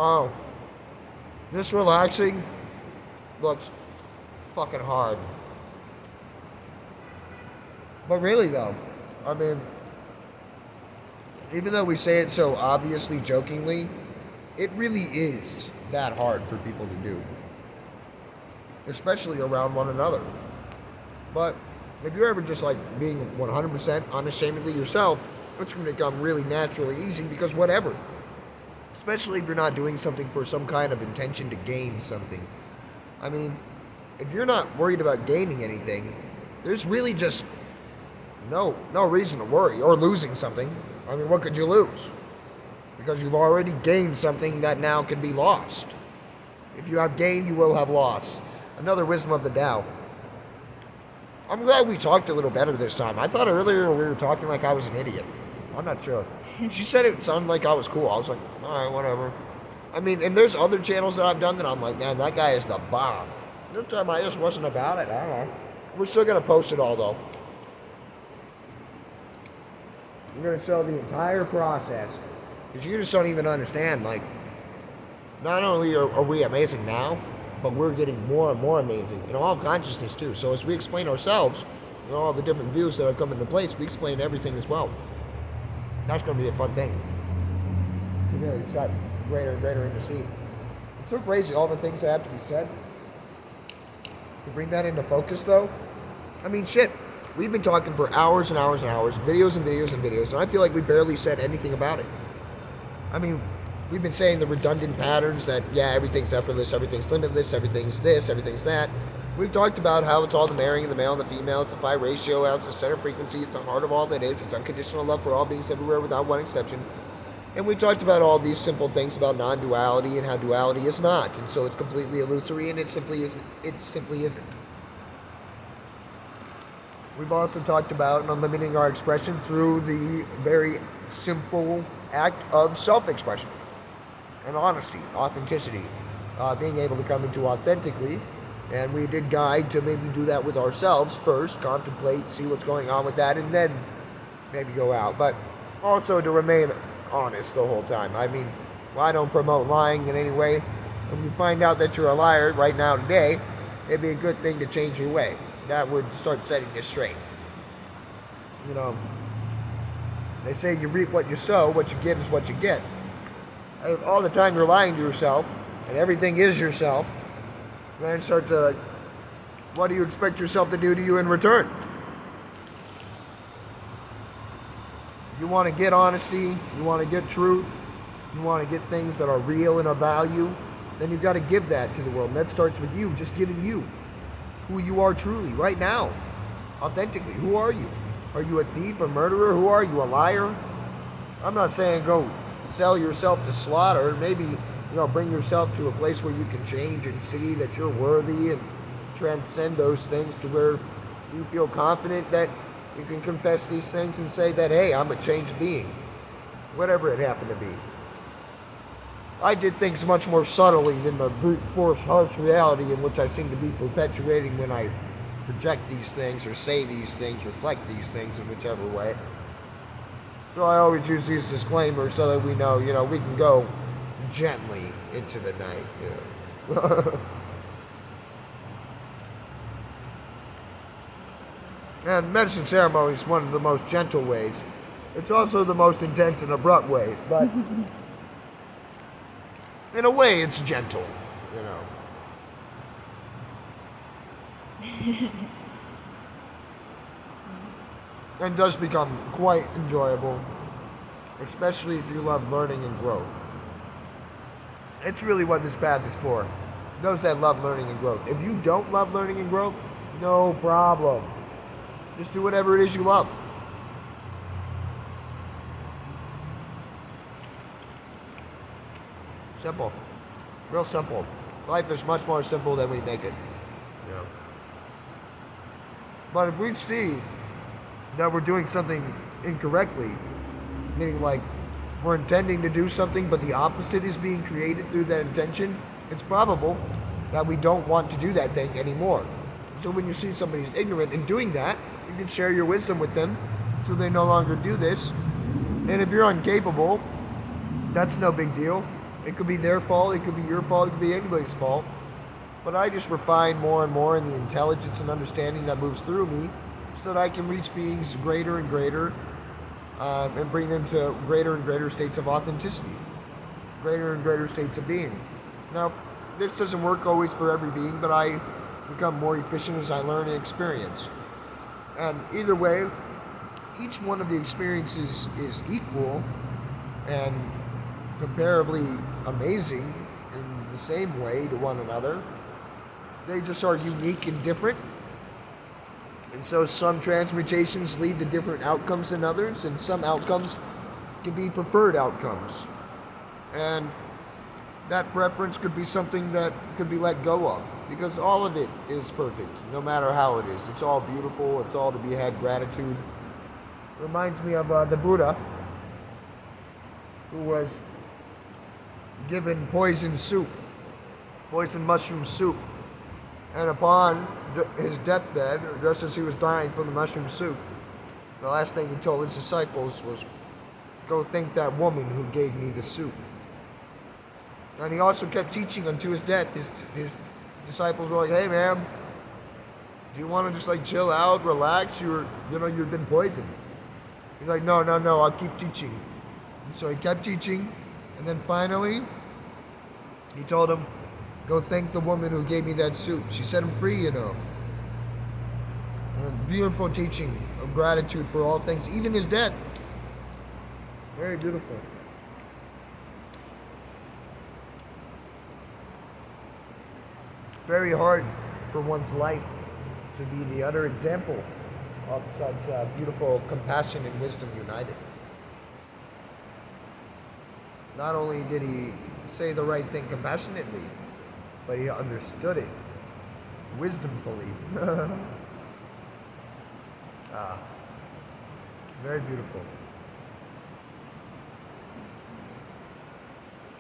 Oh, this relaxing looks fucking hard. But really, though, I mean, even though we say it so obviously jokingly, it really is that hard for people to do, especially around one another. But if you're ever just like being 100% unashamedly yourself, it's going to become really naturally easy because whatever. Especially if you're not doing something for some kind of intention to gain something. I mean, if you're not worried about gaining anything, there's really just no reason to worry or losing something. I mean, what could you lose? Because you've already gained something that now can be lost. If you have gained, you will have loss. Another wisdom of the Tao. I'm glad we talked a little better this time. I thought earlier we were talking like I was an idiot. I'm not sure. She said it sounded like I was cool. I was like, all right, whatever. I mean, and there's other channels that I've done that I'm like, man, that guy is the bomb. This time I just wasn't about it. I don't know. We're still going to post it all, though. We're going to show the entire process. Because you just don't even understand. Like, not only are we amazing now, but we're getting more and more amazing in all of consciousness, too. So as we explain ourselves, and all the different views that have come into place, we explain everything as well. That's going to be a fun thing. To really set greater and greater into sea. It's so crazy, all the things that have to be said. To bring that into focus, though, I mean, shit. We've been talking for hours and hours and hours, videos and videos and videos, and I feel like we barely said anything about it. I mean, we've been saying the redundant patterns that, yeah, everything's effortless, everything's limitless, everything's this, everything's that. We've talked about how it's all the marrying of the male and the female, it's the phi ratio, how it's the center frequency, it's the heart of all that is, it's unconditional love for all beings everywhere without one exception. And we talked about all these simple things about non-duality and how duality is not, and so it's completely illusory and it simply isn't. We've also talked about unlimiting our expression through the very simple act of self-expression and honesty, authenticity, being able to come into authentically. And we did guide to maybe do that with ourselves first, contemplate, see what's going on with that, and then maybe go out. But also to remain honest the whole time. I mean, well, I don't promote lying in any way. If you find out that you're a liar right now today, it'd be a good thing to change your way. That would start setting this straight. You know, they say you reap what you sow, what you get is what you get. And all the time you're lying to yourself, and everything is yourself, then start to, what do you expect yourself to do to you in return? You want to get honesty, you want to get truth, you want to get things that are real and of value, then you've got to give that to the world. And that starts with you, just giving you who you are truly, right now, authentically. Who are you? Are you a thief, a murderer? Who are you, a liar? I'm not saying go sell yourself to slaughter. Maybe, bring yourself to a place where you can change and see that you're worthy and transcend those things to where you feel confident that you can confess these things and say that, hey, I'm a changed being, whatever it happened to be. I did things much more subtly than the brute force harsh reality in which I seem to be perpetuating when I project these things or say these things, reflect these things in whichever way. So I always use these disclaimers so that we know, we can go gently into the night. And medicine ceremony is one of the most gentle ways. It's also the most intense and abrupt ways, but in a way, it's gentle, And does become quite enjoyable, especially if you love learning and growth. It's really what this path is for. Those that love learning and growth. If you don't love learning and growth, no problem. Just do whatever it is you love. Simple. Real simple. Life is much more simple than we make it. But if we see that we're doing something incorrectly, meaning like we're intending to do something but the opposite is being created through that intention, it's probable that we don't want to do that thing anymore. So when you see somebody's ignorant in doing that, you can share your wisdom with them so they no longer do this. And if you're incapable, that's no big deal. It could be their fault, it could be your fault, it could be anybody's fault. But I just refine more and more in the intelligence and understanding that moves through me so that I can reach beings greater and greater and bring them to greater and greater states of authenticity, greater and greater states of being. Now, this doesn't work always for every being, but I become more efficient as I learn and experience. And either way, each one of the experiences is equal and comparably amazing in the same way to one another. They just are unique and different. And so some transmutations lead to different outcomes than others, and some outcomes can be preferred outcomes. And that preference could be something that could be let go of, because all of it is perfect, no matter how it is. It's all beautiful, it's all to be had gratitude. Reminds me of the Buddha, who was given poison soup, poison mushroom soup. And upon his deathbed, or just as he was dying from the mushroom soup, the last thing he told his disciples was, "Go thank that woman who gave me the soup." And he also kept teaching unto his death. His disciples were like, "Hey, man, do you want to just like chill out, relax? You've been poisoned." He's like, "No, I'll keep teaching." And so he kept teaching, and then finally, he told him, "Go thank the woman who gave me that soup. She set him free, And a beautiful teaching of gratitude for all things, even his death. Very beautiful. Very hard for one's life to be the utter example of such beautiful compassion and wisdom united. Not only did he say the right thing compassionately, but he understood it wisdomfully. Very beautiful.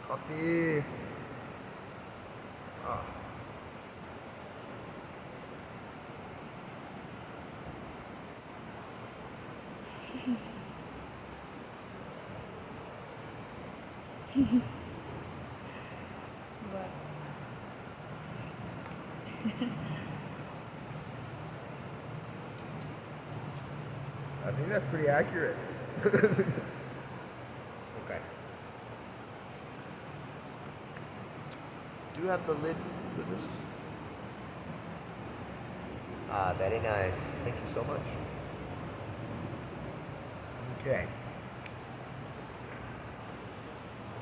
Coffee. What? I think that's pretty accurate. Okay. Do you have the lid for this? Very nice. Thank you so much. Okay.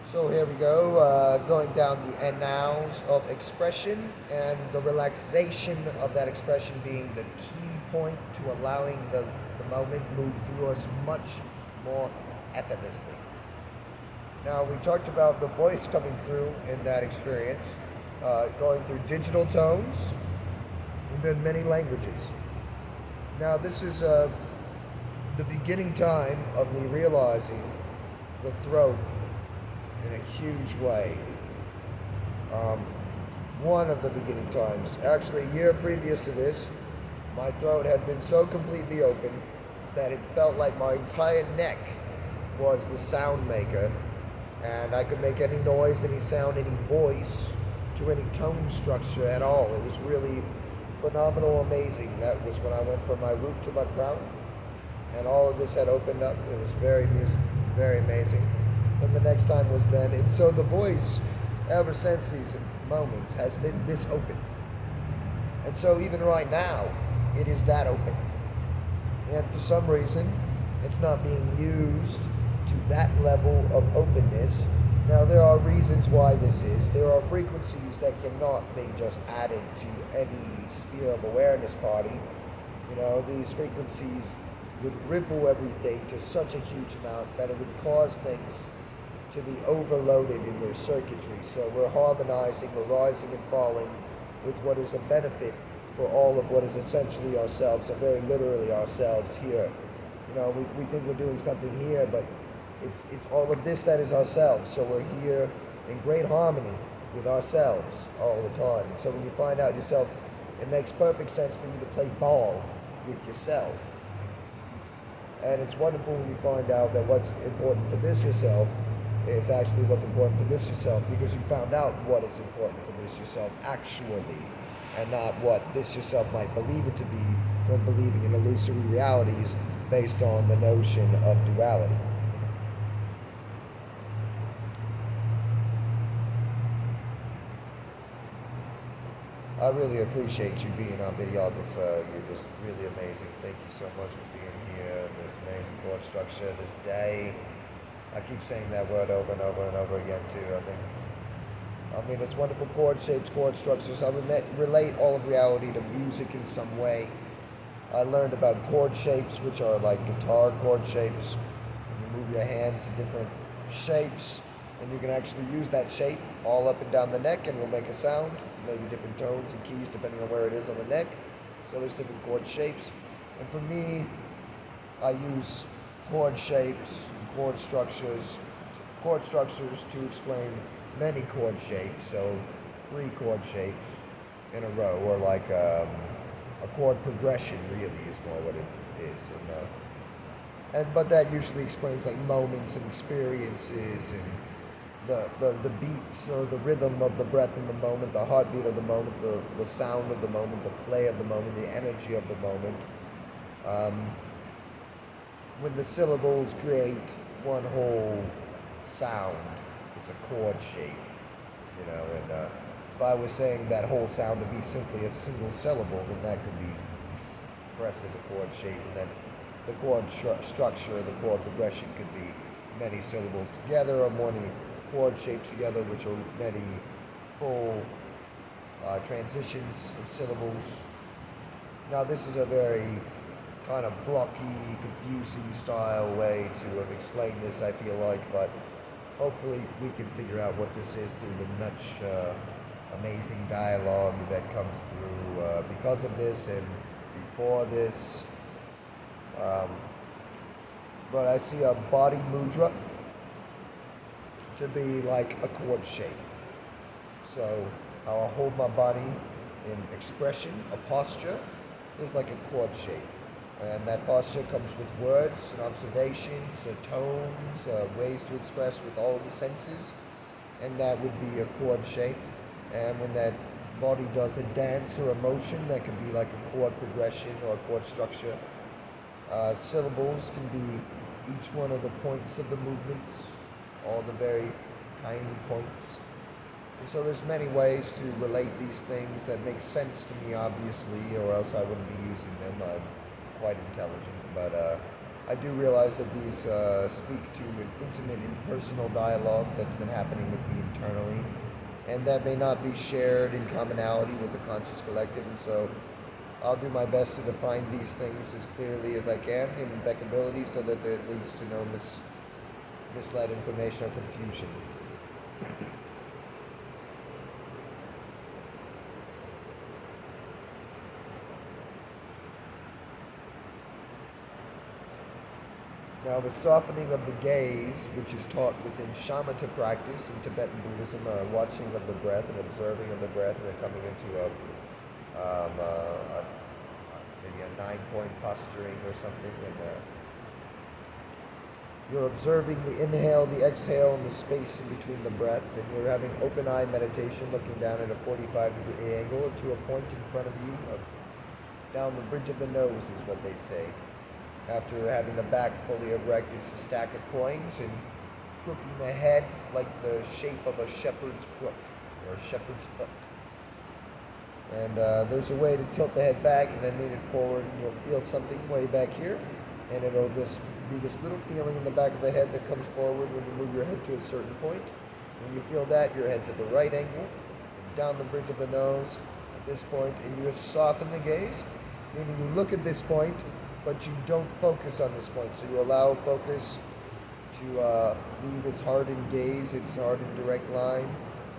So here we go, going down the end nows of expression, and the relaxation of that expression being the key point to allowing the moment move through us much more effortlessly. Now, we talked about the voice coming through in that experience, going through digital tones, and then many languages. Now, this is the beginning time of me realizing the throat in a huge way. One of the beginning times. Actually, a year previous to this, my throat had been so completely open that it felt like my entire neck was the sound maker, and I could make any noise, any sound, any voice to any tone structure at all. It was really phenomenal, amazing. That was when I went from my root to my crown, and all of this had opened up. It was very amazing. And the next time was then. And so the voice, ever since these moments, has been this open. And so even right now, it is that open. And for some reason, it's not being used to that level of openness. Now, there are reasons why this is. There are frequencies that cannot be just added to any sphere of awareness body. These frequencies would ripple everything to such a huge amount that it would cause things to be overloaded in their circuitry. So we're harmonizing, we're rising and falling with what is a benefit for all of what is essentially ourselves, or very literally ourselves here. We think we're doing something here, but it's all of this that is ourselves. So we're here in great harmony with ourselves all the time. So when you find out yourself, it makes perfect sense for you to play ball with yourself. And it's wonderful when you find out that what's important for this yourself is actually what's important for this yourself, because you found out what is important for this yourself actually, and not what this yourself might believe it to be when believing in illusory realities based on the notion of duality. I really appreciate you being our videographer. You're just really amazing. Thank you so much for being here. This amazing chord structure, this day. I keep saying that word over and over and over again too. I mean, it's wonderful chord shapes, chord structures. I relate all of reality to music in some way. I learned about chord shapes, which are like guitar chord shapes. And you move your hands to different shapes, and you can actually use that shape all up and down the neck, and it will make a sound. Maybe different tones and keys depending on where it is on the neck. So there's different chord shapes. And for me, I use chord shapes, chord structures to explain many chord shapes. So 3 chord shapes in a row, or like a chord progression really is more what it is. But that usually explains like moments and experiences, and the beats or the rhythm of the breath in the moment, the heartbeat of the moment, the sound of the moment, the play of the moment, the energy of the moment. When the syllables create one whole sound, it's a chord shape, and if I was saying that whole sound to be simply a single syllable, then that could be expressed as a chord shape, and then the chord structure, the chord progression could be many syllables together, or many chord shapes together, which are many full transitions of syllables. Now, this is a very kind of blocky, confusing style way to have explained this, I feel like, but hopefully we can figure out what this is through the much amazing dialogue that comes through because of this and before this. But I see a body mudra to be like a chord shape. So I'll hold my body in expression. A posture is like a chord shape. And that posture comes with words and observations, tones, ways to express with all of the senses. And that would be a chord shape. And when that body does a dance or a motion, that can be like a chord progression or a chord structure. Syllables can be each one of the points of the movements, all the very tiny points. And so there's many ways to relate these things that make sense to me, obviously, or else I wouldn't be using them. I'm quite intelligent, but I do realize that these speak to an intimate and personal dialogue that's been happening with me internally, and that may not be shared in commonality with the conscious collective, and so I'll do my best to define these things as clearly as I can in impeccability so that there leads to no misled information or confusion. Now, the softening of the gaze, which is taught within shamatha practice in Tibetan Buddhism, watching of the breath and observing of the breath, and then coming into maybe a 9-point posturing or something, and you're observing the inhale, the exhale, and the space in between the breath, and you're having open eye meditation, looking down at a 45-degree angle to a point in front of you, down the bridge of the nose is what they say. After having the back fully erect, it's a stack of coins, and crooking the head like the shape of a shepherd's crook or a shepherd's hook. And there's a way to tilt the head back and then lean it forward, and you'll feel something way back here, and it'll just be this little feeling in the back of the head that comes forward when you move your head to a certain point. When you feel that, your head's at the right angle, down the bridge of the nose at this point, and you just soften the gaze, meaning you look at this point, but you don't focus on this point. So you allow focus to leave its hardened gaze, its hardened direct line.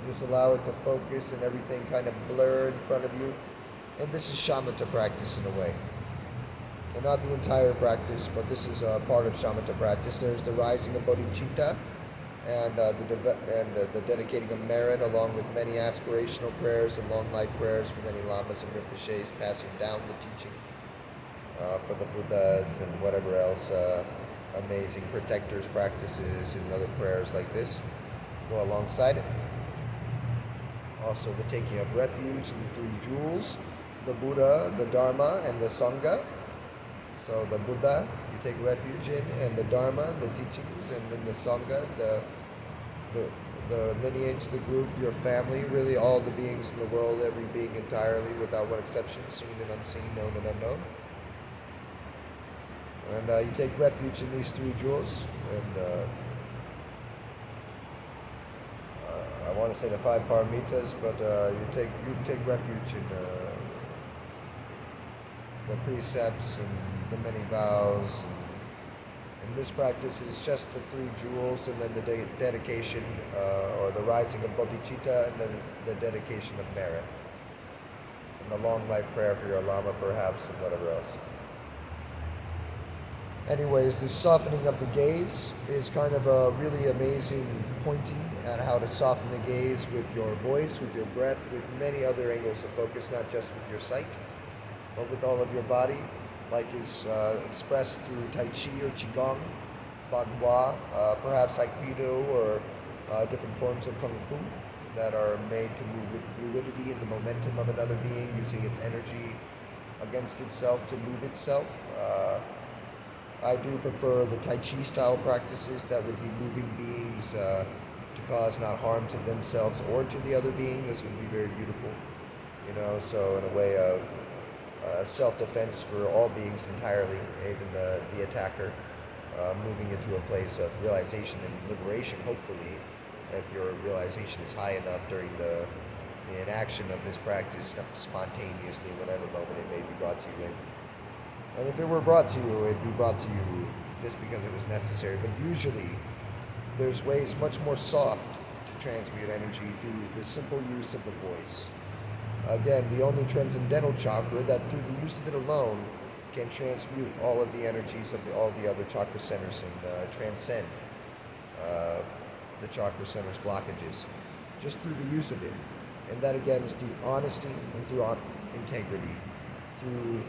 You just allow it to focus and everything kind of blur in front of you. And this is shamatha practice in a way. So not the entire practice, but this is part of shamatha practice. There's the rising of bodhicitta and the dedicating of merit, along with many aspirational prayers and long life prayers from many lamas and rinpoches, passing down the teaching for the Buddhas and whatever else amazing protectors practices and other prayers like this go alongside it. Also, the taking of refuge in the three jewels, the Buddha, the Dharma, and the Sangha. So the Buddha you take refuge in, and the Dharma, the teachings, and then the Sangha, the the lineage, the group, your family, really all the beings in the world, every being entirely, without one exception, seen and unseen, known and unknown. And you take refuge in these three jewels, and I want to say the five paramitas, but you take refuge in the precepts and the many vows. And this practice is just the three jewels, and then the dedication or the rising of bodhicitta, and then the dedication of merit, and the long life prayer for your lama, perhaps, and whatever else. Anyways, this softening of the gaze is kind of a really amazing pointing at how to soften the gaze with your voice, with your breath, with many other angles of focus, not just with your sight, but with all of your body, like is expressed through Tai Chi or Qigong, Bagua, perhaps Aikido, or different forms of Kung Fu that are made to move with fluidity and the momentum of another being, using its energy against itself to move itself. I do prefer the Tai Chi style practices that would be moving beings to cause not harm to themselves or to the other being. This would be very beautiful, so in a way of self-defense for all beings entirely, even the attacker, moving into a place of realization and liberation, hopefully, if your realization is high enough during the enaction of this practice, spontaneously, whatever moment it may be brought to you in. And if it were brought to you, it'd be brought to you just because it was necessary. But usually, there's ways much more soft to transmute energy through the simple use of the voice. Again, the only transcendental chakra that through the use of it alone can transmute all of the energies of all the other chakra centers and transcend the chakra centers' blockages just through the use of it. And that again is through honesty and through integrity, through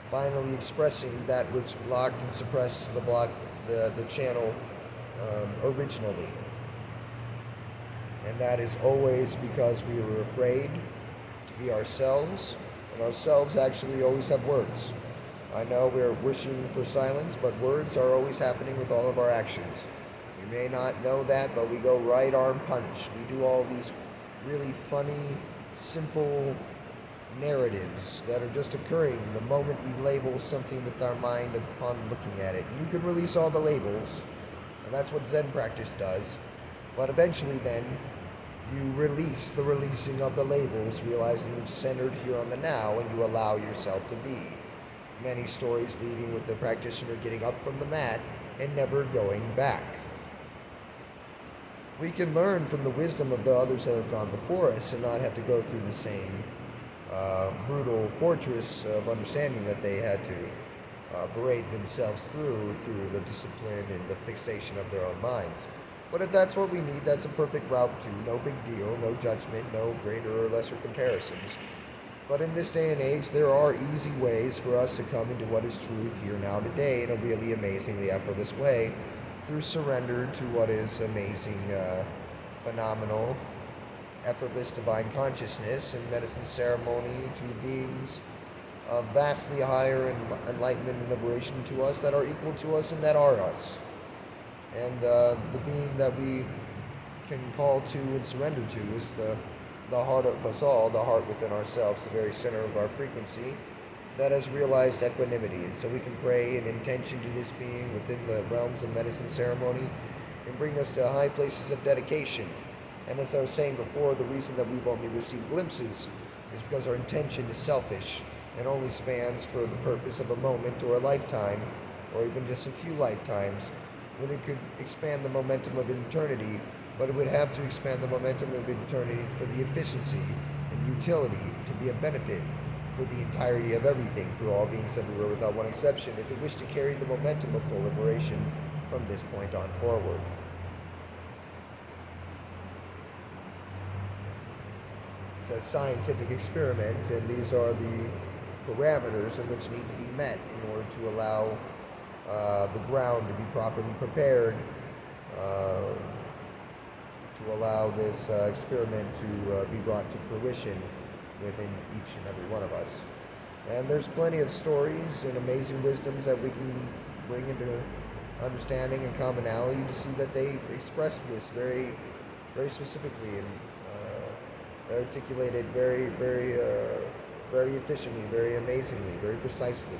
finally expressing that which blocked and suppressed the channel originally. And that is always because we were afraid to be ourselves, and ourselves actually always have words. I know we're wishing for silence, but words are always happening with all of our actions. You may not know that, but we go right arm punch. We do all these really funny, simple narratives that are just occurring the moment we label something with our mind upon looking at it. And you can release all the labels, and that's what Zen practice does. But eventually then, you release the releasing of the labels, realizing you've centered here on the now, and you allow yourself to be. Many stories leading with the practitioner getting up from the mat and never going back. We can learn from the wisdom of the others that have gone before us and not have to go through the same brutal fortress of understanding that they had to berate themselves through the discipline and the fixation of their own minds. But if that's what we need, that's a perfect route to no big deal, no judgment, no greater or lesser comparisons. But in this day and age, there are easy ways for us to come into what is truth here now today in a really amazingly effortless way through surrender to what is amazing, phenomenal, effortless divine consciousness and medicine ceremony to beings of vastly higher enlightenment and liberation to us that are equal to us and that are us. And the being that we can call to and surrender to is the heart of us all, the heart within ourselves, the very center of our frequency that has realized equanimity. And so we can pray in intention to this being within the realms of medicine ceremony and bring us to high places of dedication. And as I was saying before, the reason that we've only received glimpses is because our intention is selfish and only spans for the purpose of a moment or a lifetime, or even just a few lifetimes, when it could expand the momentum of eternity, but it would have to expand the momentum of eternity for the efficiency and utility to be a benefit for the entirety of everything, for all beings everywhere without one exception, if it wished to carry the momentum of full liberation from this point on forward. It's a scientific experiment, and these are the parameters in which need to be met in order to allow the ground to be properly prepared uh, to allow this experiment to be brought to fruition within each and every one of us. And there's plenty of stories and amazing wisdoms that we can bring into understanding and commonality to see that they express this very, very specifically and articulate it very, very, very efficiently, very amazingly, very precisely,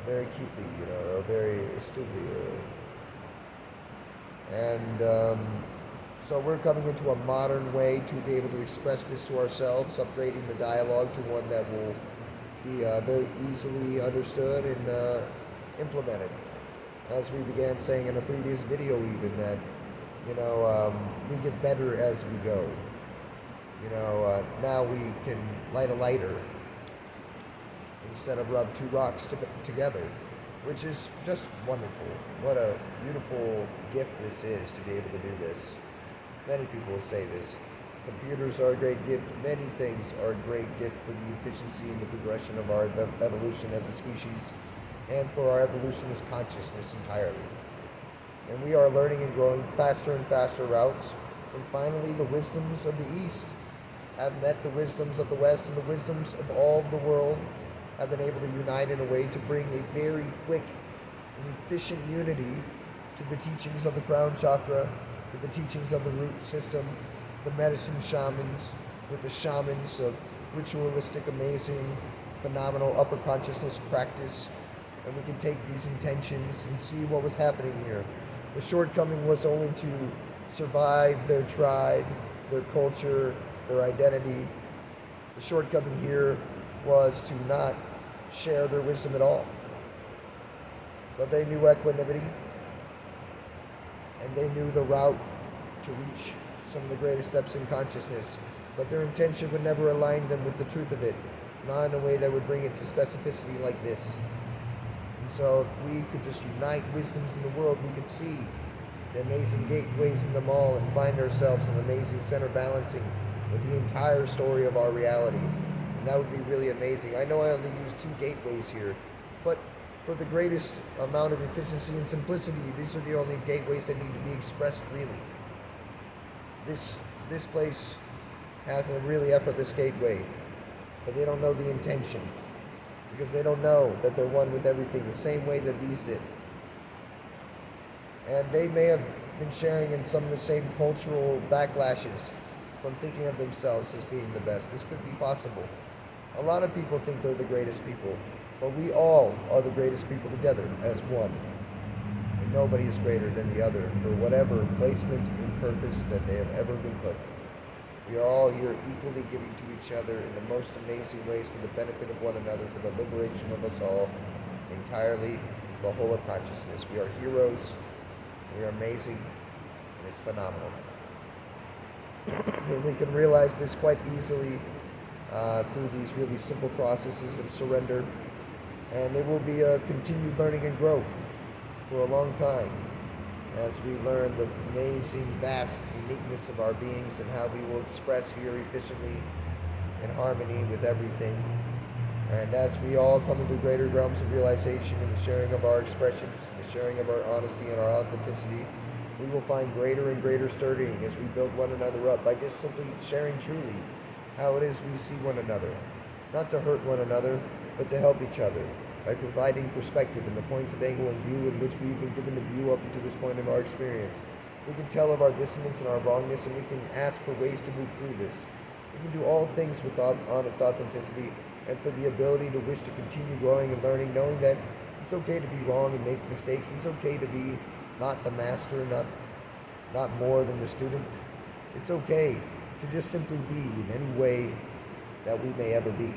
very cutely, or very astutely. So we're coming into a modern way to be able to express this to ourselves, upgrading the dialogue to one that will be very easily understood and implemented. As we began saying in a previous video, even that, we get better as we go. Now we can light a lighter instead of rub two rocks together, which is just wonderful. What a beautiful gift this is to be able to do this. Many people say this. Computers are a great gift. Many things are a great gift for the efficiency and the progression of our evolution as a species and for our evolution as consciousness entirely. And we are learning and growing faster and faster routes. And finally, the wisdoms of the East have met the wisdoms of the West, and the wisdoms of all the world have been able to unite in a way to bring a very quick and efficient unity to the teachings of the crown chakra, with the teachings of the root system, the medicine shamans, with the shamans of ritualistic, amazing, phenomenal upper consciousness practice. And we can take these intentions and see what was happening here. The shortcoming was only to survive their tribe, their culture, their identity. The shortcoming here was to not share their wisdom at all. But they knew equanimity, and they knew the route to reach some of the greatest steps in consciousness. But their intention would never align them with the truth of it, not in a way that would bring it to specificity like this. And so if we could just unite wisdoms in the world, we could see the amazing gateways in them all and find ourselves in amazing center balancing with the entire story of our reality. And that would be really amazing. I know I only use 2 gateways here, but for the greatest amount of efficiency and simplicity, these are the only gateways that need to be expressed really. This place has a really effortless gateway, but they don't know the intention, because they don't know that they're one with everything the same way that these did. And they may have been sharing in some of the same cultural backlashes from thinking of themselves as being the best. This could be possible. A lot of people think they're the greatest people, but we all are the greatest people together as one. And nobody is greater than the other for whatever placement and purpose that they have ever been put. We are all here equally giving to each other in the most amazing ways for the benefit of one another, for the liberation of us all, entirely the whole of consciousness. We are heroes, we are amazing, and it's phenomenal. And we can realize this quite easily through these really simple processes of surrender. And it will be a continued learning and growth for a long time as we learn the amazing, vast uniqueness of our beings and how we will express here efficiently in harmony with everything. And as we all come into greater realms of realization in the sharing of our expressions, the sharing of our honesty and our authenticity, we will find greater and greater sturdying as we build one another up by just simply sharing truly how it is we see one another. Not to hurt one another, but to help each other by providing perspective and the points of angle and view in which we've been given to view up until this point in our experience. We can tell of our dissonance and our wrongness, and we can ask for ways to move through this. We can do all things with honest authenticity and for the ability to wish to continue growing and learning, knowing that it's okay to be wrong and make mistakes. It's okay to be not the master, not more than the student. It's okay to just simply be in any way that we may ever be.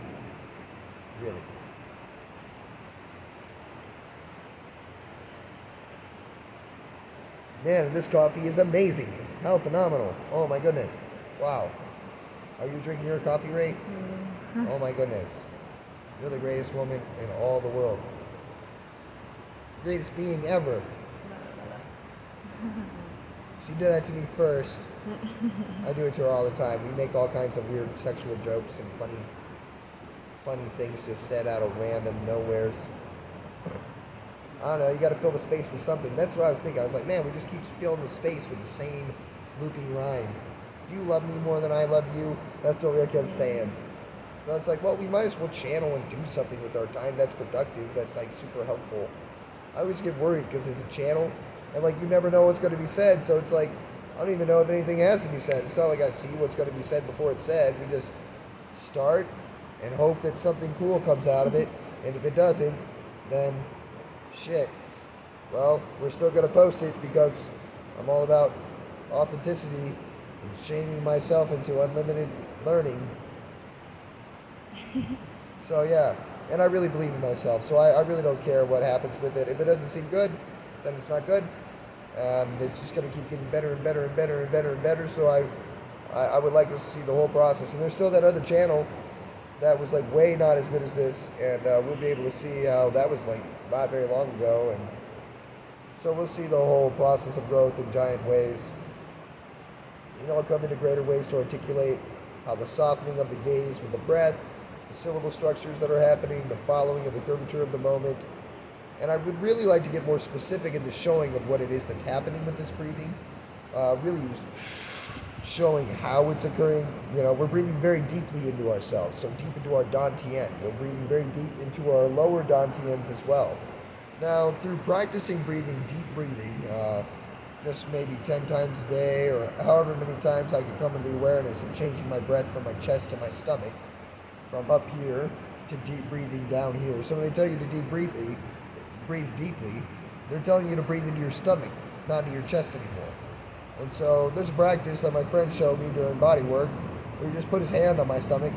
Really. Man, this coffee is amazing. How phenomenal. Oh my goodness. Wow. Are you drinking your coffee, Ray? Mm-hmm. Oh my goodness. You're the greatest woman in all the world. Greatest being ever. She did that to me first. I do it to her all the time. We make all kinds of weird sexual jokes and funny things just said out of random nowheres. I don't know, you got to fill the space with something. That's what I was thinking. I was like, man, we just keep filling the space with the same looping rhyme. Do you love me more than I love you? That's what we kept saying. So it's like, well, we might as well channel and do something with our time that's productive, that's like super helpful. I always get worried because it's a channel, and like you never know what's going to be said. So it's like, I don't even know if anything has to be said. It's not like I see what's going to be said before it's said. We just start and hope that something cool comes out of it. And if it doesn't, then shit. Well, we're still going to post it because I'm all about authenticity and shaming myself into unlimited learning. So yeah, and I really believe in myself. So I really don't care what happens with it. If it doesn't seem good, then it's not good. And it's just going to keep getting better and better and better and better and better. So I would like to see the whole process. And there's still that other channel that was like way not as good as this, and we'll be able to see how that was like not very long ago. And so we'll see the whole process of growth in giant ways. I'll come into greater ways to articulate how the softening of the gaze with the breath, the syllable structures that are happening, the following of the curvature of the moment. And I would really like to get more specific in the showing of what it is that's happening with this breathing. Really just showing how it's occurring. We're breathing very deeply into ourselves, so deep into our dantian. We're breathing very deep into our lower dantians as well. Now, through practicing breathing, deep breathing, just maybe 10 times a day or however many times I can come into awareness of changing my breath from my chest to my stomach, from up here to deep breathing down here. So when they tell you to breathe deeply, they're telling you to breathe into your stomach, not into your chest anymore. And so there's a practice that my friend showed me during body work where he just put his hand on my stomach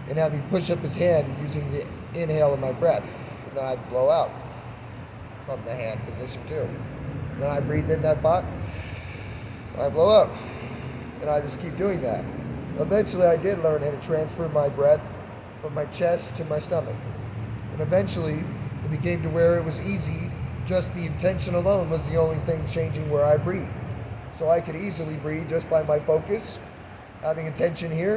and have me push up his hand using the inhale of my breath. And then I'd blow out from the hand position too. Then I breathe in that pot, I blow out. And I just keep doing that. Eventually I did learn how to transfer my breath from my chest to my stomach. And eventually it became to where it was easy, just the intention alone was the only thing changing where I breathed. So I could easily breathe just by my focus, having attention here,